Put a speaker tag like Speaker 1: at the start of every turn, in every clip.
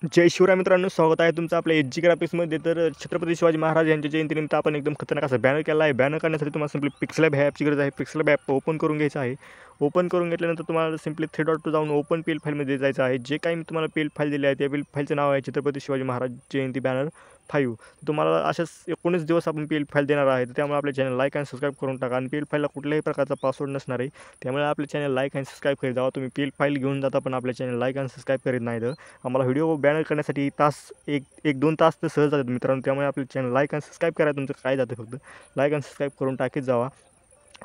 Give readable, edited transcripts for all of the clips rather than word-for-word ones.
Speaker 1: जय शिवराय मित्रांनो, स्वागत आहे तुमचं आपल्या एच जी ग्राफिक्समध्ये. तर छत्रपती शिवाजी महाराज यांच्या जयंतीनिमित्त आपण एकदम खतरनाक असा बॅनर केला आहे. बॅनर करण्यासाठी तुम्हाला सिम्पली पिक्सलॅब ह्या ॲपची गरज आहे. पिक्सलॅब ॲप ओपन करून घ्यायचं आहे. ओपन करून घेतल्यानंतर तुम्हाला सिम्पली 3 डॉट जाऊन ओपन पी एल फाईलमध्ये जायचं आहे. जे काही मी तुम्हाला पी एल फाईल दिली आहे त्या पी एल फाईलचं नाव आहे छत्रपती शिवाजी महाराज जयंती बॅनर 5. तुम्हाला अशाच 19 दिवस आपण पी एल फाईल देणार आहे. त्यामुळे आपल्या चॅनल लाईक आणि सबस्क्राईब करून टाका. आणि पी एल फाईलला कुठल्याही प्रकारचा पासवर्ड नसणार आहे. त्यामुळे आपल्या चॅनल लाईक आणि सबस्क्राईब करीत जावा. तुम्ही पी एल फाईल घेऊन जाता पण आपल्या चॅनल लाईक आणि सबस्क्राईब करीत नाही तर आम्हाला व्हिडिओ बॅनर करण्यासाठी एक 2 तास तर सहज जातात मित्रांनो. त्यामुळे आपले चॅनल लाईक आणि सबस्क्राईब करायला तुमचं काय जातं, फक्त लाईक आणि सबस्क्राईब करून टाकीत जावा.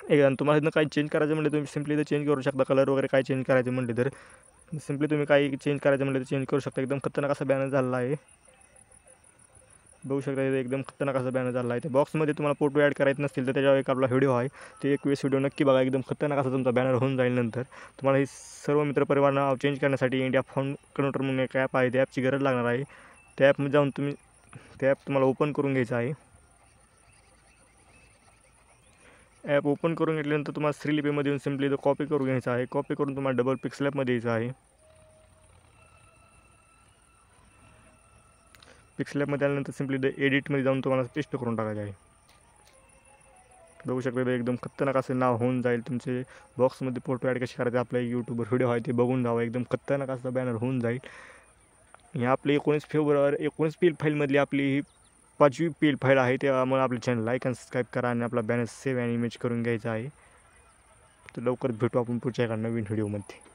Speaker 1: आणि तुम्हाला इथं काही चेंज करायचं म्हटलं तुम्ही सिम्पली इथं चेंज करू शकता. कलर वगैरे काय चेंज करायचं म्हटलं तर सिम्पली तुम्ही काही चेंज करायचं म्हटलं तर चेंज करू शकता. एकदम खतरनाक असा बॅनर झालेला आहे, बघू शकता. एकदम खतरनाक असा बॅनर झाला आहे. त्या बॉक्समध्ये तुम्हाला फोटो ॲड करायचे नसतील तर त्याच्यावर एक आपला व्हिडिओ आहे, ते एक वेळेस व्हिडिओ नक्की बघा. एकदम खतरनाक असा तुमचा बॅनर होऊन जाईल. नंतर तुम्हाला हे सर्व मित्रपरिवारांना नाव चेंज करण्यासाठी इंडिया फॉन्ट कन्व्हर्टर म्हणून एक ॲप आहे, त्या ॲपची गरज लागणार आहे. त्या ॲपमध्ये जाऊन ते ॲप तुम्हाला ओपन करून घ्यायचं आहे. ॲप ओपन करून घेतल्यानंतर तुम्हाला श्रीलिपीमध्ये येऊन सिम्पली कॉपी करून घ्यायचं आहे. कॉपी करून तुम्हाला डबल पिक्सलॅबमध्ये यायचं आहे. पिक्सलॅबमध्ये आल्यानंतर सिम्पली एडिटमध्ये जाऊन तुम्हाला पेस्ट करून टाकायचं आहे. बघू शकता एकदम खतरनाक असं नाव होऊन जाईल. तुमचे बॉक्समध्ये फोटो ॲड कसे करायचे आपल्या यूट्यूबवर व्हिडिओ आहे ते बघून जावं. एकदम खतरनाक असं बॅनर होऊन जाईल. ही आपली 19 फेब्रुवारी 19 पी एल फाईलमधली आपली ही 5वी पी एल फाईल आहे. त्यामुळे आपल्या चॅनल लाईक आणि सबस्क्राईब करा आणि आपला बॅनर सेव्ह आणि इमेज करून घ्यायचा आहे. तर लवकर भेटू आपण पुढच्या एका नवीन व्हिडिओमध्ये.